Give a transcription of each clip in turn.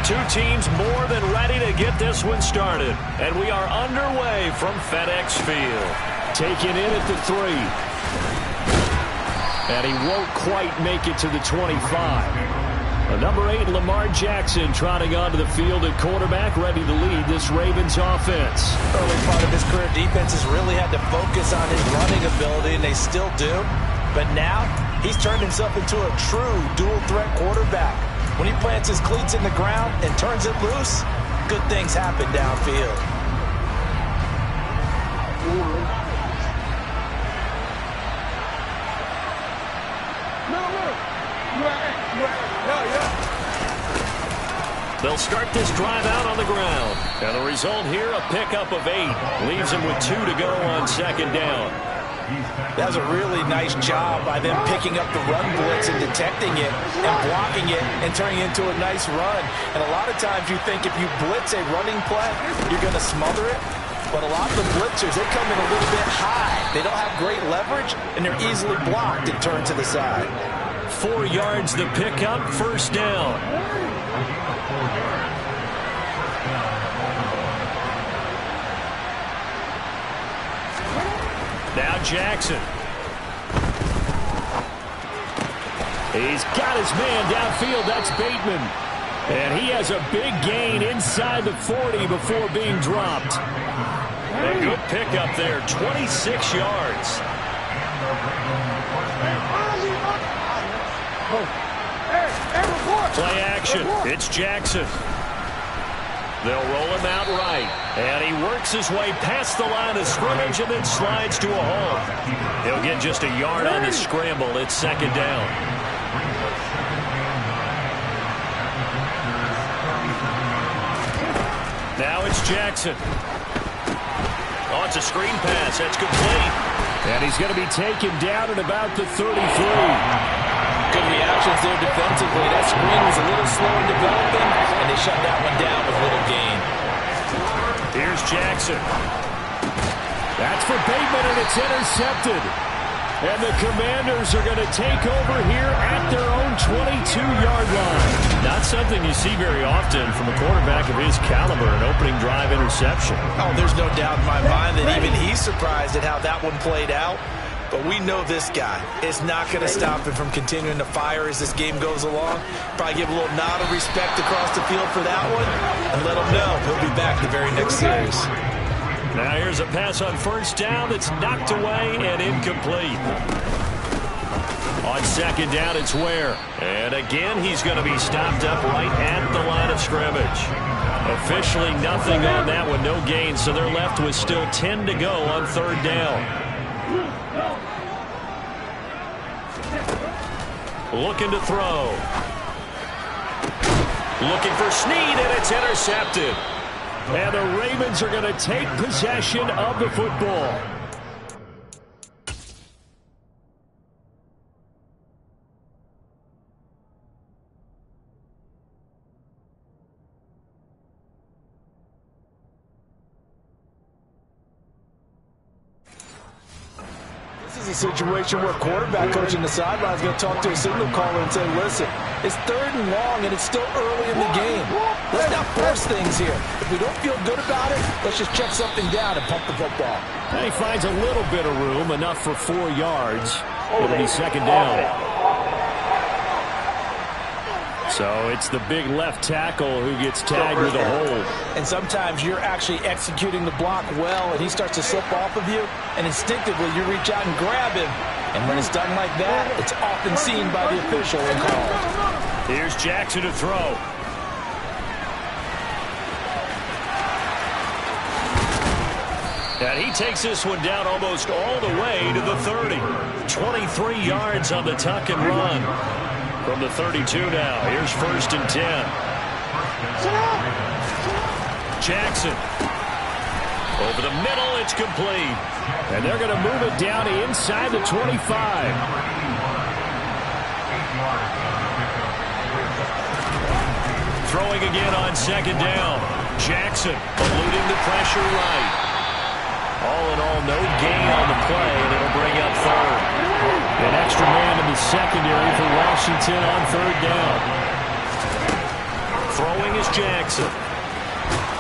Two teams more than ready to get this one started. And we are underway from FedEx Field. Taken in at the 3. And he won't quite make it to the 25. The number 8, Lamar Jackson, trotting onto the field at quarterback, ready to lead this Ravens offense. Early part of his career, defenses really had to focus on his running ability, and they still do. But now, he's turned himself into a true dual-threat quarterback. When he plants his cleats in the ground and turns it loose, good things happen downfield. They'll start this drive out on the ground. And the result here, a pickup of 8. Leaves him with 2 to go on second down. That was a really nice job by them picking up the run blitz and detecting it and blocking it and turning it into a nice run. And a lot of times you think if you blitz a running play, you're going to smother it. But a lot of the blitzers, they come in a little bit high. They don't have great leverage, and they're easily blocked and turned to the side. 4 yards the pickup, first down. Now Jackson. He's got his man downfield. That's Bateman. And he has a big gain inside the 40 before being dropped. A good pickup there, 26 yards. Play action. It's Jackson. They'll roll him out right. And he works his way past the line of scrimmage and then slides to a hole. He'll get just a yard on the scramble. It's second down. Now it's Jackson. Oh, it's a screen pass. That's complete. And he's going to be taken down at about the 33. Good reactions there defensively. That screen was a little slow in developing, and they shut that one down with little gain. Here's Jackson. That's for Bateman, and it's intercepted. And the Commanders are going to take over here at their own 22-yard line. Not something you see very often from a quarterback of his caliber, an opening drive interception. Oh, there's no doubt in my mind that even he's surprised at how that one played out. But we know this guy is not going to stop him from continuing to fire as this game goes along. Probably give a little nod of respect across the field for that one and let him know he'll be back the very next series. Now here's a pass on first down that's knocked away and incomplete. On second down, it's Ware. And again, he's going to be stopped up right at the line of scrimmage. Officially nothing on that one, no gain, so they're left with still 10 to go on third down. Looking to throw. Looking for Snead, and it's intercepted. And the Ravens are going to take possession of the football. This is a situation where quarterback coach in the sideline is going to talk to a signal caller and say, listen, it's 3rd and long, and it's still early in the game. Let's not force things here. If we don't feel good about it, let's just check something down and pump the football. And he finds a little bit of room, enough for 4 yards. It'll be second down. So it's the big left tackle who gets tagged with a hold. And sometimes you're actually executing the block well, and he starts to slip off of you, and instinctively you reach out and grab him. And when it's done like that, it's often seen by the official and called. Here's Jackson to throw. And he takes this one down almost all the way to the 30. 23 yards on the tuck and run. From the 32 now, here's 1st and 10. Jackson. Over the middle, it's complete. And they're going to move it down inside the 25. Throwing again on second down. Jackson eluding the pressure right. All in all, no gain on the play, and it'll bring up 3rd. An extra man in the secondary for Washington on 3rd down. Throwing is Jackson.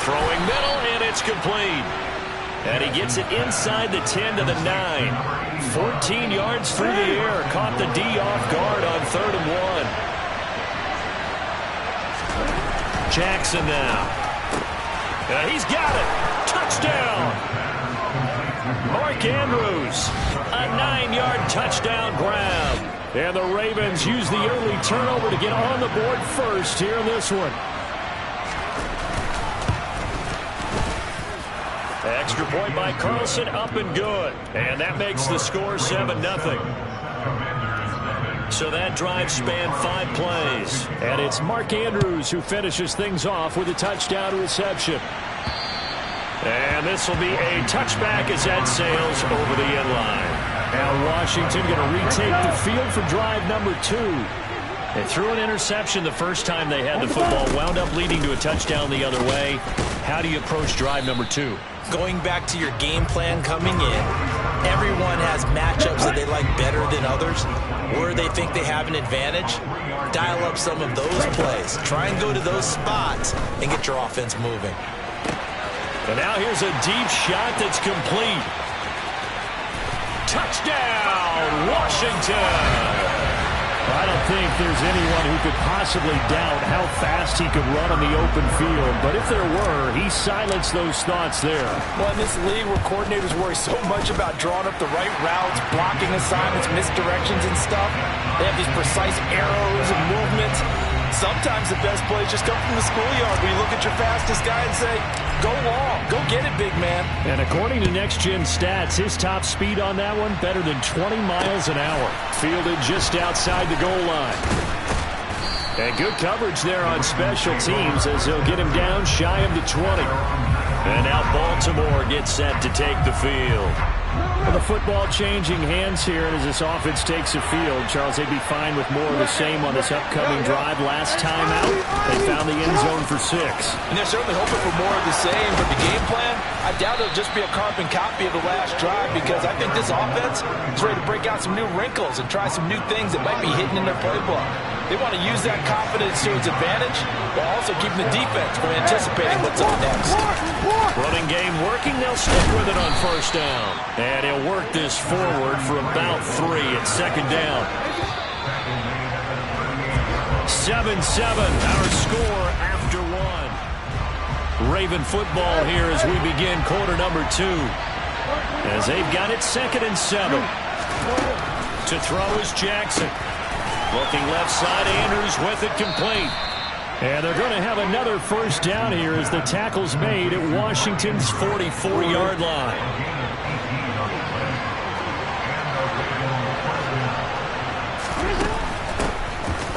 Throwing middle, and it's complete. And he gets it inside the 10 to the 9. 14 yards through the air. Caught the D off guard on 3rd and 1. Jackson now. He's got it. Touchdown. Mark Andrews. A 9-yard touchdown grab. And the Ravens use the early turnover to get on the board first here in this one. Extra point by Carlson, up and good. And that makes the score 7-0. So that drive spanned 5 plays. And it's Mark Andrews who finishes things off with a touchdown reception. And this will be a touchback as that sails over the end line. Now Washington going to retake the field for drive number 2. They threw an interception the first time they had the football, wound up leading to a touchdown the other way. How do you approach drive number 2? Going back to your game plan coming in, everyone has matchups that they like better than others, where they think they have an advantage. Dial up some of those plays. Try and go to those spots and get your offense moving. And now here's a deep shot that's complete. Touchdown, Washington! I don't think there's anyone who could possibly doubt how fast he could run on the open field. But if there were, he silenced those thoughts there. Well, in this league where coordinators worry so much about drawing up the right routes, blocking assignments, misdirections and stuff, they have these precise arrows and movements. Sometimes the best plays just come from the schoolyard where you look at your fastest guy and say, go long, go get it, big man. And according to Next Gen Stats, his top speed on that one, better than 20 miles an hour. Fielded just outside the goal line. And good coverage there on special teams as they'll get him down shy of the 20. And now Baltimore gets set to take the field. Well, the football changing hands here, and as this offense takes the field, Charles, they'd be fine with more of the same on this upcoming drive. Last time out, they found the end zone for 6. And they're certainly hoping for more of the same, but the game plan, I doubt it'll just be a carbon copy of the last drive, because I think this offense is ready to break out some new wrinkles and try some new things that might be hidden in their playbook. They want to use that confidence to its advantage while also keeping the defense from anticipating what's up next. Running game working. They'll stick with it on 1st down. And he'll work this forward for about 3 at 2nd down. 7-7, our score after 1. Raven football here as we begin quarter number 2. As they've got it 2nd and 7. To throw is Jackson. Looking left side, Andrews with it complete. And they're going to have another 1st down here as the tackle's made at Washington's 44-yard line.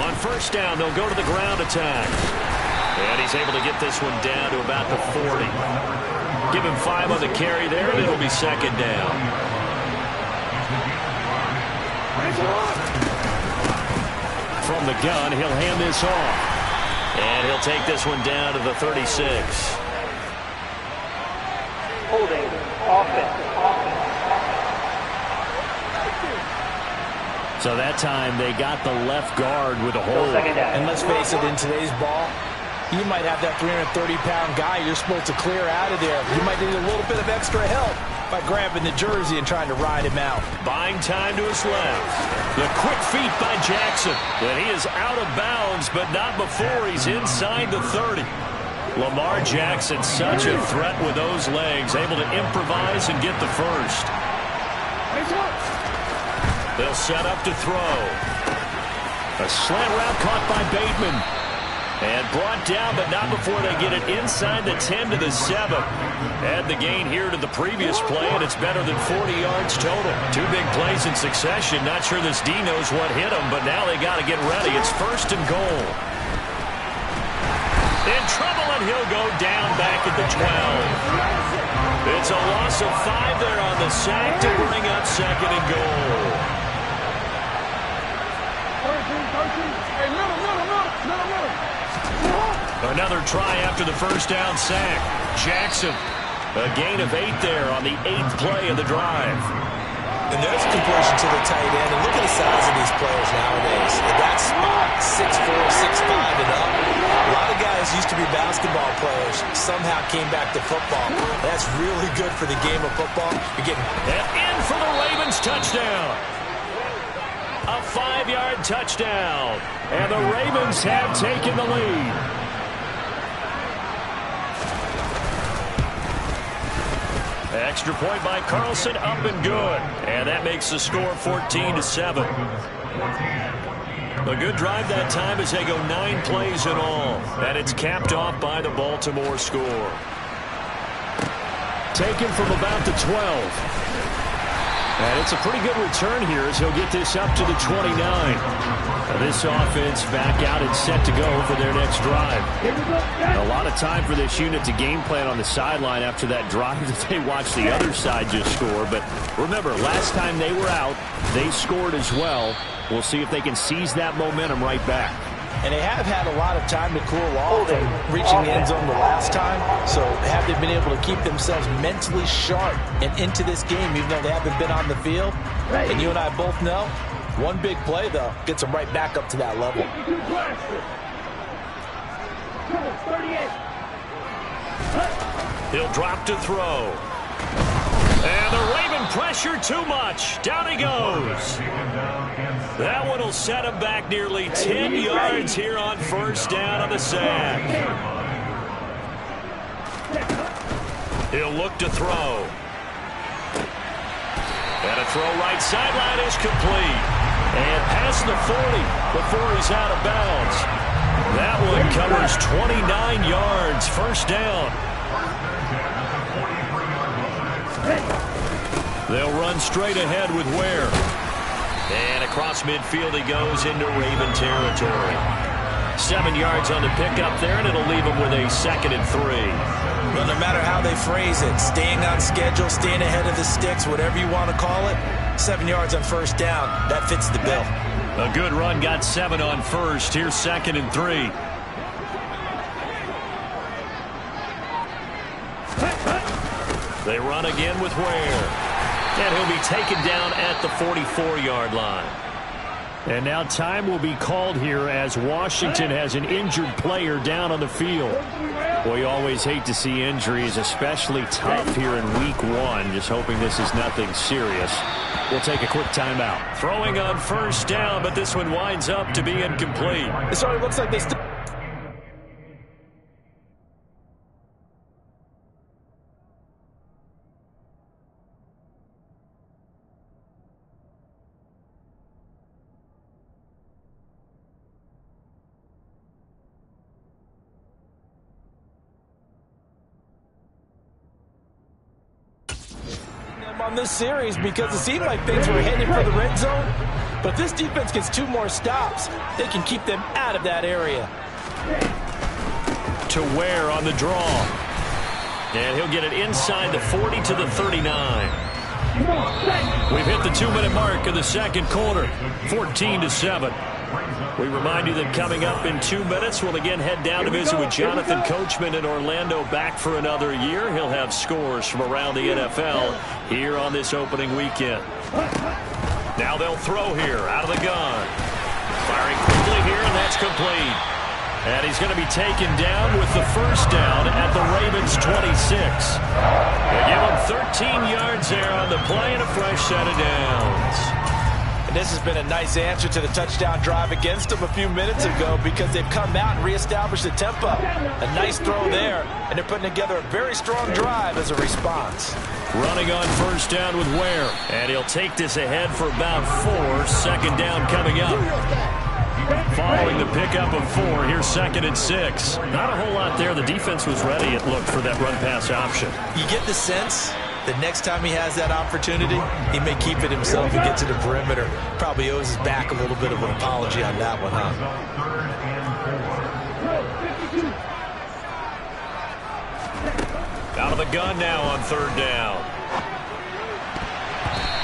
On 1st down, they'll go to the ground attack. And he's able to get this one down to about the 40. Give him 5 on the carry there, and it'll be 2nd down. From the gun, he'll hand this off. And he'll take this one down to the 36. Holding, offense. So that time they got the left guard with a hold. And let's face it, in today's ball, you might have that 330-pound guy you're supposed to clear out of there. You might need a little bit of extra help by grabbing the jersey and trying to ride him out. Buying time to his left. The quick feet by Jackson. And he is out of bounds, but not before he's inside the 30. Lamar Jackson, such a threat with those legs, able to improvise and get the 1st. They'll set up to throw. A slant route caught by Bateman. And brought down, but not before they get it inside the 10 to the 7. Add the gain here to the previous play, and it's better than 40 yards total. 2 big plays in succession. Not sure this D knows what hit him, but now they got to get ready. It's 1st and goal. In trouble, and he'll go down back at the 12. It's a loss of 5 there on the sack to bring up 2nd and goal. Another try after the 1st down sack. Jackson, a gain of 8 there on the 8th play of the drive. And there's completion to the tight end. And look at the size of these players nowadays. At that spot, 6'4", 6'5", and up. A lot of guys came back to football. That's really good for the game of football. You're getting and in for the Ravens touchdown. A 5-yard touchdown. And the Ravens have taken the lead. Extra point by Carlson, up and good. And that makes the score 14-7. A good drive that time as they go 9 plays in all. And it's capped off by the Baltimore score. Taken from about the 12. And it's a pretty good return here as he'll get this up to the 29. Now this offense back out and set to go for their next drive. A lot of time for this unit to game plan on the sideline after that drive that they watched the other side just score. But remember, last time they were out, they scored as well. We'll see if they can seize that momentum right back. And they have had a lot of time to cool off from reaching the end zone the last time. So have they been able to keep themselves mentally sharp and into this game, even though they haven't been on the field? And you and I both know, one big play, though, gets them right back up to that level. He'll drop to throw. And the Raven pressure too much. Down he goes. That one will set him back nearly 10 yards here on first down on the sack. He'll look to throw. And a throw right sideline is complete. And past the 40 before he's out of bounds. That one covers 29 yards. First down. They'll run straight ahead with Ware. And across midfield he goes into Raven territory. 7 yards on the pickup there, and it'll leave him with a 2nd and 3. Well, no matter how they phrase it, staying on schedule, staying ahead of the sticks, whatever you want to call it, 7 yards on first down, that fits the bill. A good run, got 7 on first. Here's 2nd and 3. They run again with Ware. And he'll be taken down at the 44-yard line. And now time will be called here as Washington has an injured player down on the field. Boy, you always hate to see injuries, especially tough here in week 1. Just hoping this is nothing serious. We'll take a quick timeout. Throwing on first down, but this one winds up to be incomplete. It sort of looks like they still... on this series because it seemed like things were headed for the red zone. But if this defense gets 2 more stops, they can keep them out of that area. To Ware on the draw. And he'll get it inside the 40 to the 39. We've hit the 2-minute mark of the second quarter. 14-7. We remind you that coming up in 2 minutes, we'll again head down to visit with Jonathan Coachman in Orlando, back for another year. He'll have scores from around the NFL here on this opening weekend. Now they'll throw here out of the gun. Firing quickly here, and that's complete. And he's going to be taken down with the first down at the Ravens' 26. They give him 13 yards there on the play and a fresh set of downs. This has been a nice answer to the touchdown drive against them a few minutes ago because they've come out and reestablished the tempo. A nice throw there, and they're putting together a very strong drive as a response. Running on first down with Ware, and he'll take this ahead for about 4. Second down coming up. Following the pickup of 4, here's 2nd and 6. Not a whole lot there. The defense was ready, it looked, for that run-pass option. You get the sense that next time he has that opportunity, he may keep it himself and get to the perimeter. Probably owes his back a little bit of an apology on that one, huh? Out of the gun now on third down.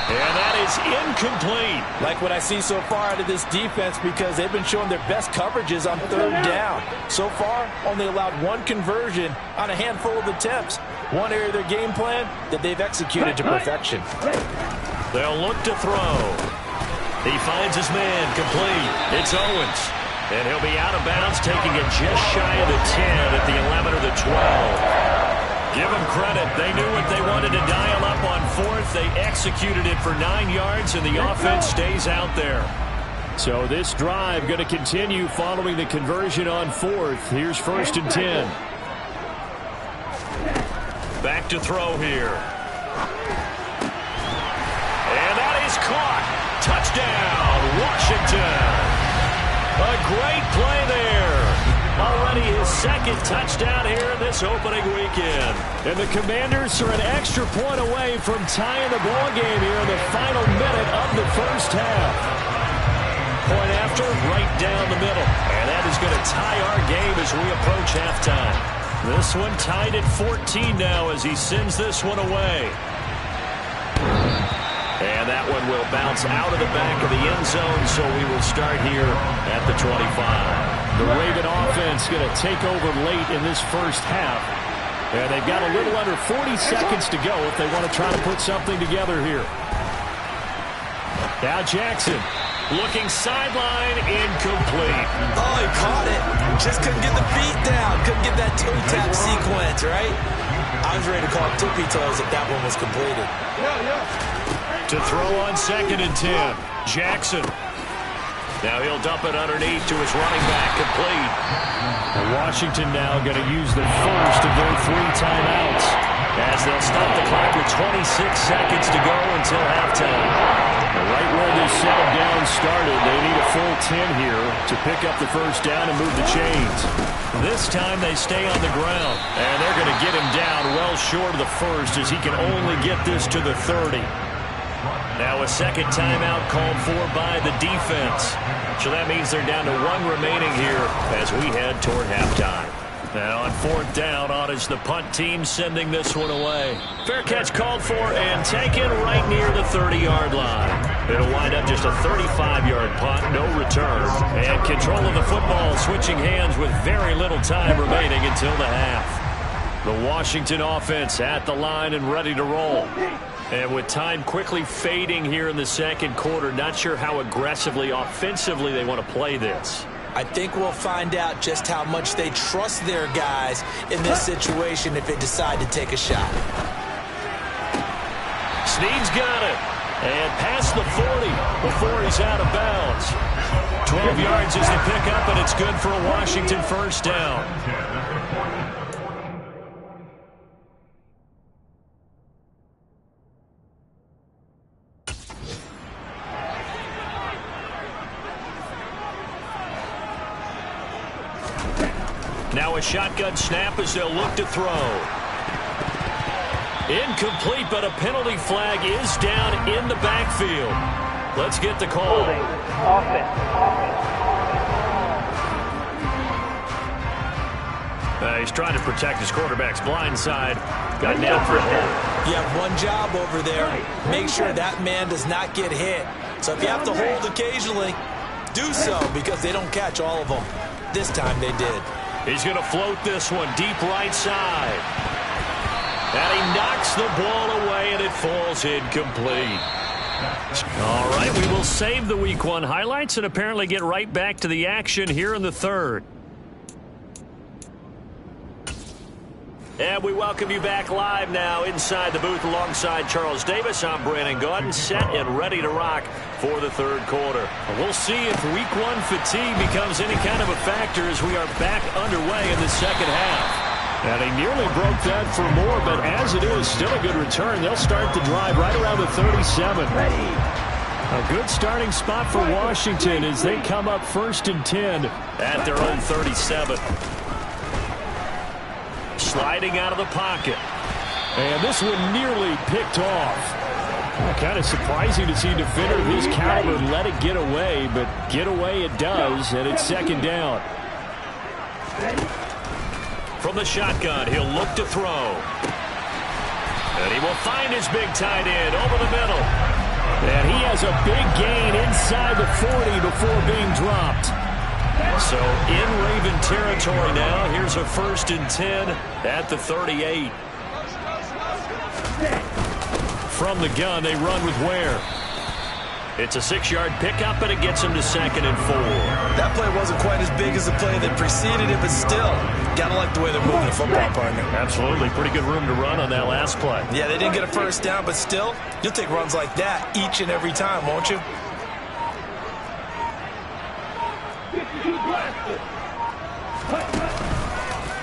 And that is incomplete. Like what I see so far out of this defense because they've been showing their best coverages on third down. So far, only allowed 1 conversion on a handful of attempts. One area of their game plan that they've executed to perfection. They'll look to throw. He finds his man complete. It's Owens. And he'll be out of bounds, taking it just shy of the 10 at the 11 or the 12. Give them credit. They knew what they wanted to dial up on fourth. They executed it for 9 yards, and the offense stays out there. So this drive going to continue following the conversion on fourth. Here's 1st and 10. Back to throw here. And that is caught. Touchdown, Washington. A great play there. Already his 2nd touchdown here this opening weekend. And the Commanders are an extra point away from tying the ball game here in the final minute of the first half. Point after, right down the middle. And that is going to tie our game as we approach halftime. This one tied at 14 now as he sends this one away. And that one will bounce out of the back of the end zone, so we will start here at the 25. The Raven offense going to take over late in this first half. And they've got a little under 40 seconds to go if they want to try to put something together here. Now Jackson looking sideline, incomplete. Oh, he caught it. Just couldn't get the feet down. Couldn't get that toe tap sequence, right? I was ready to call tippy toes if that one was completed. To throw on 2nd and 10. Jackson. Now he'll dump it underneath to his running back, complete. And Washington now going to use the first of their 3 timeouts as they'll stop the clock with 26 seconds to go until halftime. Right where this settled down started, they need a full 10 here to pick up the first down and move the chains. This time they stay on the ground, and they're going to get him down well short of the first as he can only get this to the 30. Now a 2nd timeout called for by the defense. So that means they're down to 1 remaining here as we head toward halftime. Now on 4th down, on is the punt team sending this one away. Fair catch called for and taken right near the 30-yard line. It'll wind up just a 35-yard punt, no return. And control of the football switching hands with very little time remaining until the half. The Washington offense at the line and ready to roll. And with time quickly fading here in the 2nd quarter, not sure how aggressively, offensively they want to play this. I think we'll find out just how much they trust their guys in this situation if they decide to take a shot. Snead's got it. And past the 40 before he's out of bounds. 12 yards is the pickup, and it's good for a Washington first down. Now a shotgun snap as they'll look to throw. Incomplete, but a penalty flag is down in the backfield. Let's get the call. Holding. Offense. He's trying to protect his quarterback's blind side. Got nailed for a hit. You have one job over there. Make sure that man does not get hit. So if you have to hold occasionally, do so because they don't catch all of them. This time they did. He's going to float this one deep right side. And he knocks the ball away, and it falls incomplete. All right, we will save the Week 1 highlights and apparently get right back to the action here in the 3rd. And we welcome you back live now inside the booth alongside Charles Davis. I'm Brandon Gaudin, set and ready to rock for the 3rd quarter. We'll see if Week 1 fatigue becomes any kind of a factor as we are back underway in the 2nd half. And he nearly broke that for more, but as it is, still a good return. They'll start the drive right around the 37. A good starting spot for Washington as they come up 1st and 10 at their own 37. Sliding out of the pocket. And this one nearly picked off. Kind of surprising to see a defender of his caliber let it get away, but get away it does, and it's 2nd down. From the shotgun, he'll look to throw. And he will find his big tight end over the middle. And he has a big gain inside the 40 before being dropped. So in Raven territory now, here's a 1st and 10 at the 38. From the gun, they run with Ware. It's a 6-yard pickup, and it gets him to 2nd and 4. That play wasn't quite as big as the play that preceded it, but still, gotta like the way they're moving the football, partner. Absolutely. Pretty good room to run on that last play. Yeah, they didn't get a first down, but still, you'll take runs like that each and every time, won't you?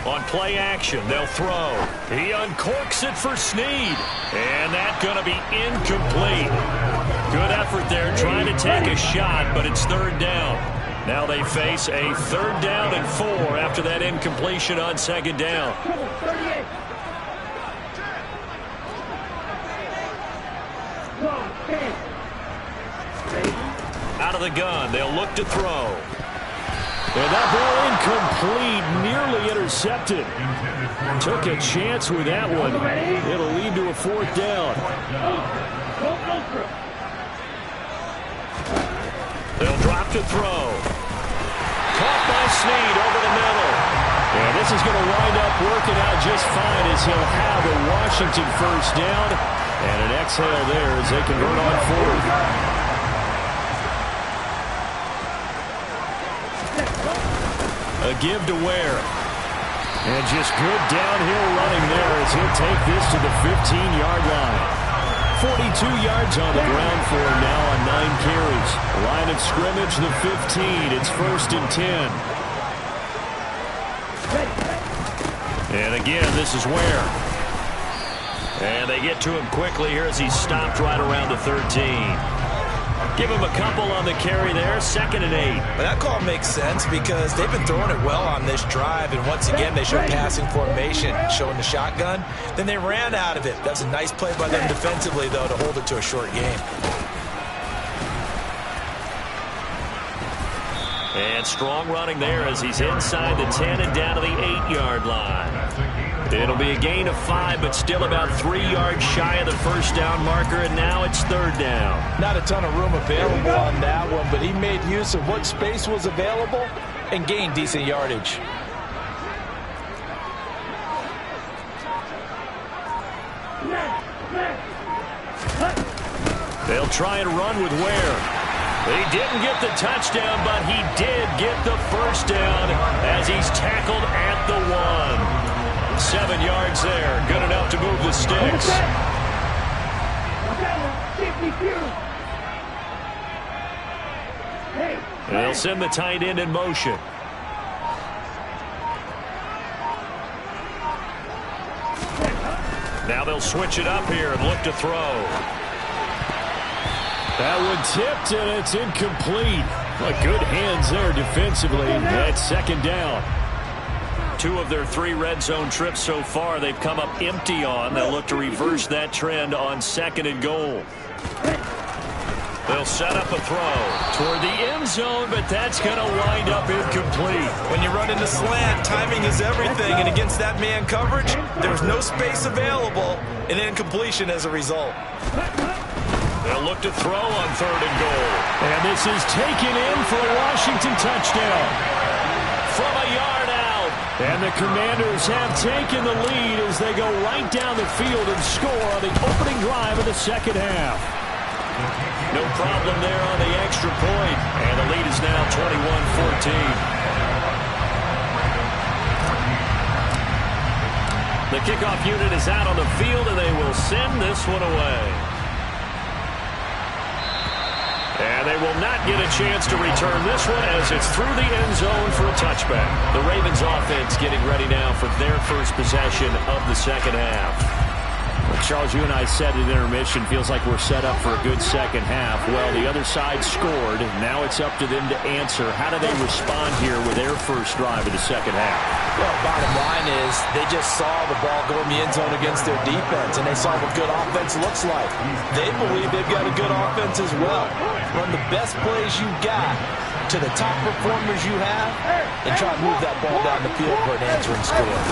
On play action, they'll throw. He uncorks it for Snead. And that's going to be incomplete. Good effort there trying to take a shot, but it's 3rd down. Now they face a 3rd down and 4 after that incompletion on 2nd down. Out of the gun, they'll look to throw. And that ball incomplete, nearly intercepted. Took a chance with that one. It'll lead to a 4th down. They'll drop to throw. Caught by Snead over the middle. And this is going to wind up working out just fine as he'll have a Washington 1st down. And an exhale there as they convert on 4th. A give to Ware. And just good downhill running there as he'll take this to the 15-yard line. 42 yards on the ground for him now on 9 carries. Line of scrimmage, the 15. It's 1st and 10. And again, this is Ware. And they get to him quickly here as he's stopped right around the 13. Give him a couple on the carry there, 2nd and 8. But that call makes sense because they've been throwing it well on this drive, and once again they show passing formation, showing the shotgun. Then they ran out of it. That's a nice play by them defensively, though, to hold it to a short game. And strong running there as he's inside the 10 and down to the 8-yard line. It'll be a gain of 5, but still about 3 yards shy of the 1st down marker, and now it's 3rd down. Not a ton of room available on that one, but he made use of what space was available and gained decent yardage. They'll try and run with Ware. He didn't get the touchdown, but he did get the 1st down as he's tackled at the 1. 7 yards there. Good enough to move the sticks. They'll send the tight end in motion. Now they'll switch it up here and look to throw. That one tipped, and it's incomplete. But good hands there defensively. That's 2nd down. 2 of their 3 red zone trips so far they've come up empty on. They'll look to reverse that trend on 2nd and goal. They'll set up a throw toward the end zone, but that's going to wind up incomplete. When you run into slant, timing is everything, and against that man coverage, there's no space available, and incompletion as a result. They'll look to throw on 3rd and goal. And this is taken in for a Washington touchdown. From a yard out. And the Commanders have taken the lead as they go right down the field and score on the opening drive of the 2nd half. No problem there on the extra point. And the lead is now 21-14. The kickoff unit is out on the field, and they will send this one away. And they will not get a chance to return this one as it's through the end zone for a touchback. The Ravens offense getting ready now for their first possession of the 2nd half. Well, Charles, you and I said at intermission, feels like we're set up for a good 2nd half. Well, the other side scored. Now it's up to them to answer. How do they respond here with their first drive of the 2nd half? Well, bottom line is they just saw the ball go in the end zone against their defense, and they saw what good offense looks like. They believe they've got a good offense as well. Run the best plays you got to the top performers you have, and try to move that ball down the field for an answering score.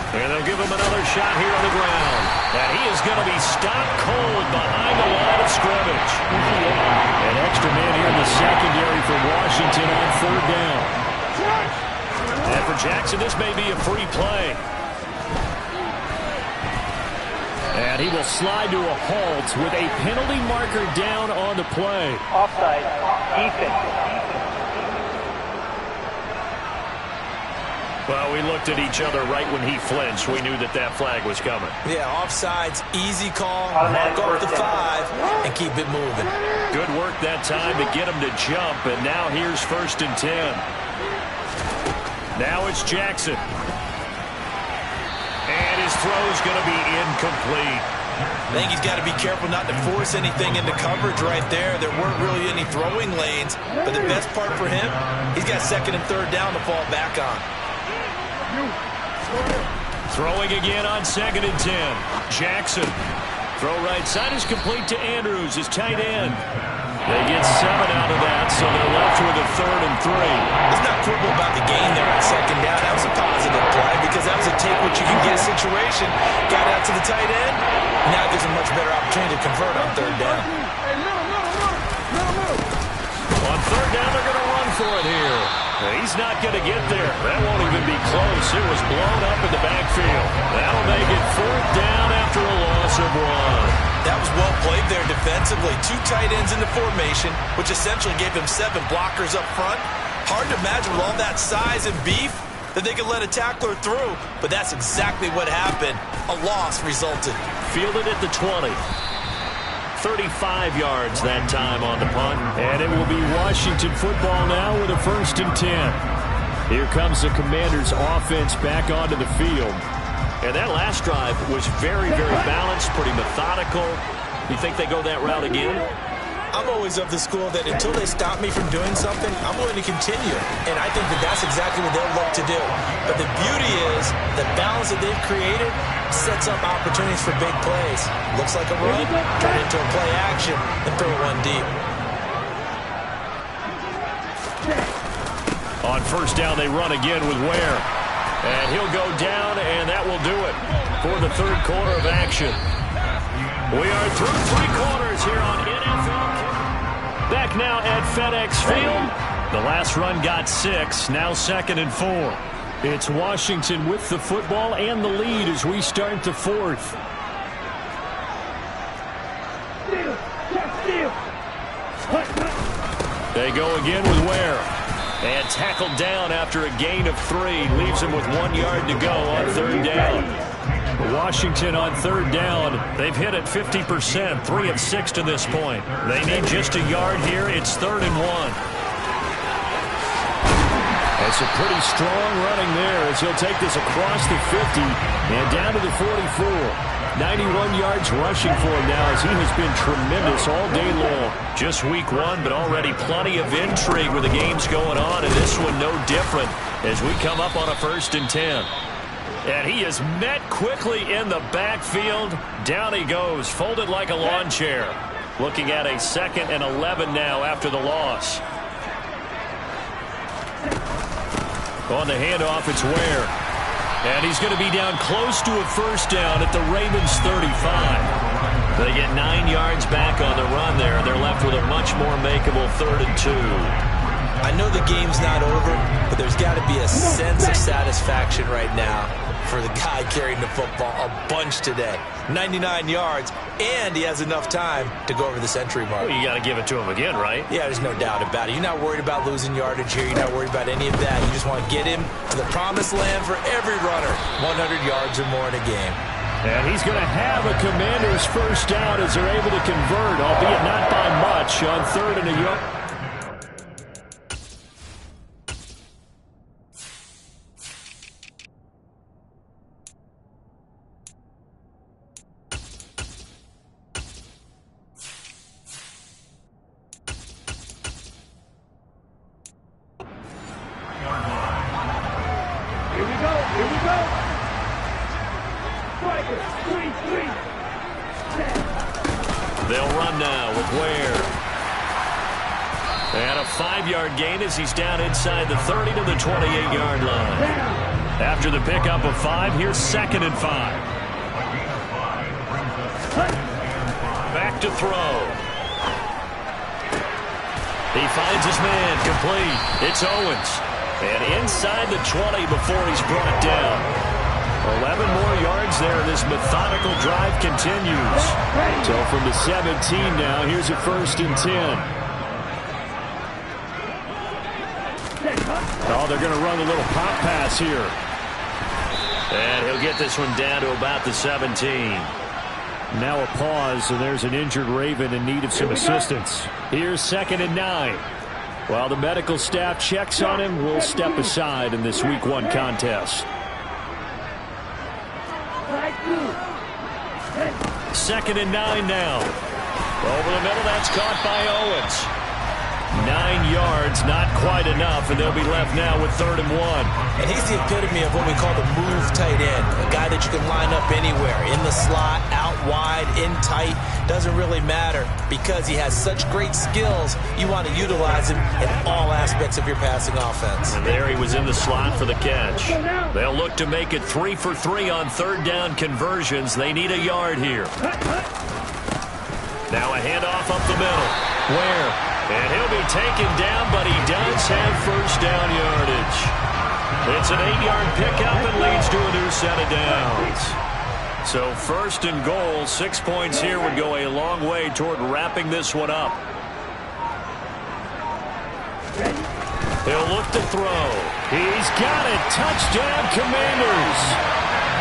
And they'll give him another shot here on the ground. And he is going to be stopped cold behind the line of scrimmage. An extra man here in the secondary for Washington on 3rd down. And for Jackson, this may be a free play. And And he will slide to a halt with a penalty marker down on the play. Offside, defense. Well, we looked at each other right when he flinched. We knew that that flag was coming. Yeah, offsides, easy call, mark off the 5, and keep it moving. Good work that time to get him to jump, and now here's 1st and 10. Now it's Jackson. And his throw's going to be incomplete. I think he's got to be careful not to force anything into coverage right there. There weren't really any throwing lanes, but the best part for him, he's got 2nd and 3rd down to fall back on. Throwing again on 2nd and 10. Jackson. Throw right side is complete to Andrews, his tight end. They get 7 out of that, so they're left with a 3rd and 3. Let's not quibble about the gain there on 2nd down. That was a positive play because that was a take-what-you-can-get situation. Got out to the tight end. Now it gives him much better opportunity to convert on 3rd down. On 3rd down, they're going to run for it here. He's not going to get there. That won't even be close. It was blown up in the backfield. That'll make it 4th down after a loss of 1. That was well played there defensively. 2 tight ends in the formation, which essentially gave him 7 blockers up front. Hard to imagine with all that size and beef that they could let a tackler through, but that's exactly what happened. A loss resulted. Fielded at the 20. 35 yards that time on the punt. And it will be Washington football now with a 1st and 10. Here comes the Commanders' offense back onto the field. And that last drive was very, very balanced, pretty methodical. You think they go that route again? I'm always of the school that until they stop me from doing something, I'm going to continue. And I think that that's exactly what they'll look to do. But the beauty is the balance that they've created sets up opportunities for big plays. Looks like a run, turn it into a play action, and throw one deep. On 1st down, they run again with Ware. And he'll go down, and that will do it for the 3rd quarter of action. We are through 3 quarters here on NFL. Back now at FedEx Field. The last run got 6, now 2nd and 4. It's Washington with the football and the lead as we start the 4th. They go again with Ware. And tackled down after a gain of 3. Leaves him with 1 yard to go on 3rd down. Washington on 3rd down. They've hit it 50%, 3 of 6 to this point. They need just a yard here. It's 3rd and 1. That's a pretty strong running there as he'll take this across the 50 and down to the 44. 91 yards rushing for him now as he has been tremendous all day long. Just week 1, but already plenty of intrigue with the games going on, and this one no different as we come up on a 1st and 10. And he is met quickly in the backfield. Down he goes, folded like a lawn chair. Looking at a 2nd and 11 now after the loss. On the handoff, it's Ware. And he's going to be down close to a 1st down at the Ravens 35. They get 9 yards back on the run there. They're left with a much more makeable 3rd and 2. I know the game's not over, but there's got to be a sense of satisfaction right now for the guy carrying the football a bunch today. 99 yards, and he has enough time to go over the century mark. Well, you got to give it to him again, right? Yeah, there's no doubt about it. You're not worried about losing yardage here. You're not worried about any of that. You just want to get him to the promised land for every runner. 100 yards or more in a game. And he's going to have a Commander's 1st down as they're able to convert, albeit not by much, on 3rd and a yard. They'll run now with Ware. And a 5-yard gain as he's down inside the 30 to the 28-yard line. After the pickup of 5, here's 2nd and 5. Back to throw. He finds his man complete. It's Owens. And inside the 20 before he's brought down. 11 more yards there. This methodical drive continues. So from the 17 now, here's a 1st and 10. Oh, they're going to run a little pop pass here. And he'll get this one down to about the 17. Now a pause, and there's an injured Raven in need of some assistance. Here's 2nd and 9. While the medical staff checks on him, we'll step aside in this Week 1 contest. 2nd and 9 now. Over the middle, that's caught by Owens. 9 yards, not quite enough, and they'll be left now with 3rd and 1. And he's the epitome of what we call the move tight end. A guy that you can line up anywhere. In the slot, out wide, in tight. Doesn't really matter because he has such great skills. You want to utilize him in all aspects of your passing offense. And there he was in the slot for the catch. They'll look to make it 3 for 3 on 3rd down conversions. They need a yard here. Now a handoff up the middle. Where? And he'll be taken down, but he does have 1st down yardage. It's an 8-yard pickup and leads to a new set of downs. So 1st and goal, 6 points here would go a long way toward wrapping this one up. He'll look to throw. He's got it. Touchdown, Commanders.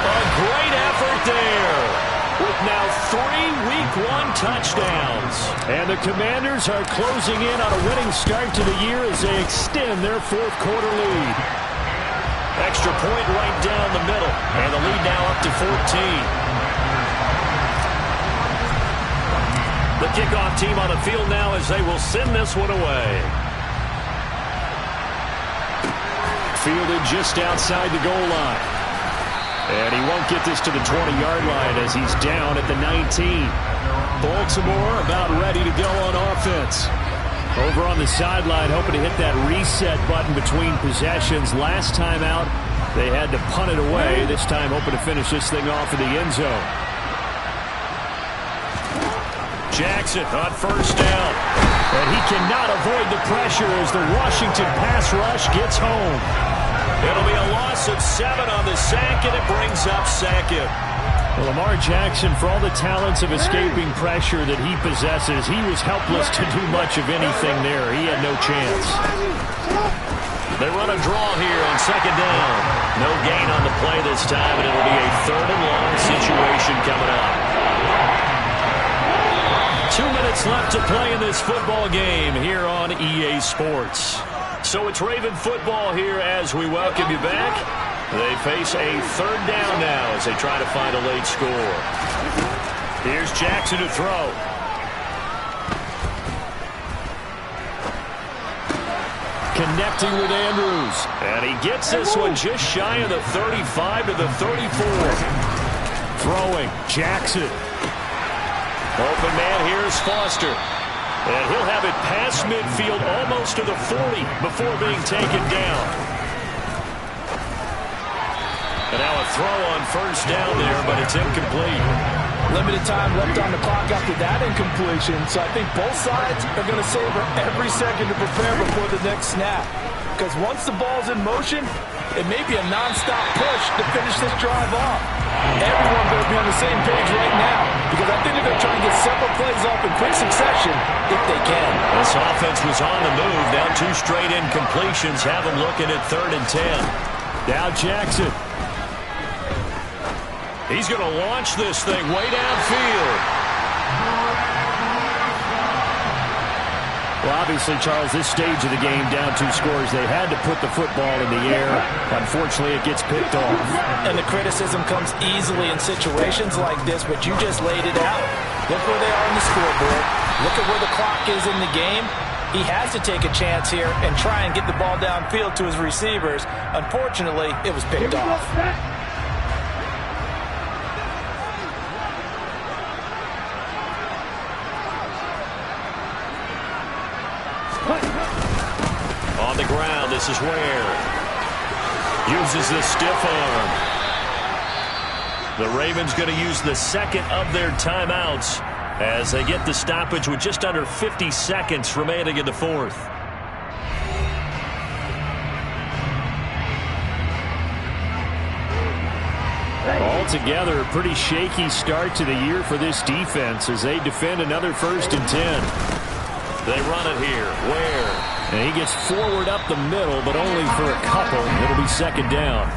A great effort there. With now 3 Week 1 touchdowns. And the Commanders are closing in on a winning start to the year as they extend their 4th quarter lead. Extra point right down the middle. And the lead now up to 14. The kickoff team on the field now as they will send this one away. Fielded just outside the goal line. And he won't get this to the 20-yard line as he's down at the 19. Baltimore about ready to go on offense. Over on the sideline, hoping to hit that reset button between possessions. Last time out, they had to punt it away. This time, hoping to finish this thing off in the end zone. Jackson on 1st down. And he cannot avoid the pressure as the Washington pass rush gets home. It'll be a loss of 7 on the sack, and it brings up 2nd. Well, Lamar Jackson, for all the talents of escaping pressure that he possesses, he was helpless to do much of anything there. He had no chance. They run a draw here on 2nd down. No gain on the play this time, and it'll be a 3rd and long situation coming up. 2 minutes left to play in this football game here on EA Sports. So it's Raven football here as we welcome you back. They face a 3rd down now as they try to find a late score. Here's Jackson to throw. Connecting with Andrews. And he gets this one just shy of the 35 to the 34. Throwing. Jackson. Open man here is Foster. And he'll have it past midfield almost to the 40 before being taken down. And now a throw on 1st down there, but it's incomplete. Limited time left on the clock after that incompletion, so I think both sides are going to savor every second to prepare before the next snap. Because once the ball's in motion, it may be a non-stop push to finish this drive off. Everyone better be on the same page right now, because I think they're going to try and get several plays off in quick succession if they can. This offense was on the move. Now 2 straight incompletions have them looking at 3rd and 10. Now Jackson. He's going to launch this thing way downfield. Well, obviously, Charles, this stage of the game, down 2 scores, they had to put the football in the air. Unfortunately, it gets picked off. And the criticism comes easily in situations like this, but you just laid it out. Look where they are on the scoreboard. Look at where the clock is in the game. He has to take a chance here and try and get the ball downfield to his receivers. Unfortunately, it was picked off. On the ground, this is Ware. Uses the stiff arm. The Ravens going to use the 2nd of their timeouts as they get the stoppage with just under 50 seconds remaining in the 4th. Altogether, a pretty shaky start to the year for this defense as they defend another 1st and 10. They run it here. Ware. And he gets forward up the middle, but only for a couple. It'll be 2nd down.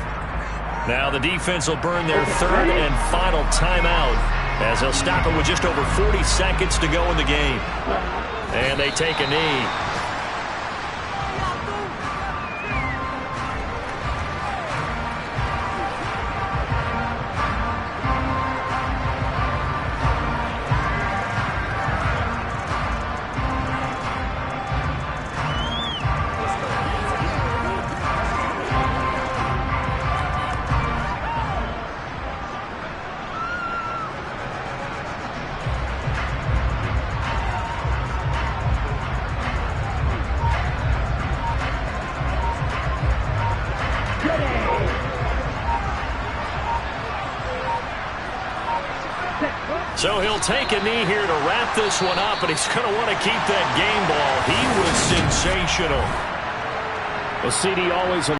Now the defense will burn their 3rd and final timeout as they'll stop it with just over 40 seconds to go in the game. And they take a knee. So he'll take a knee here to wrap this one up, and he's going to want to keep that game ball. He was sensational. Well, CD always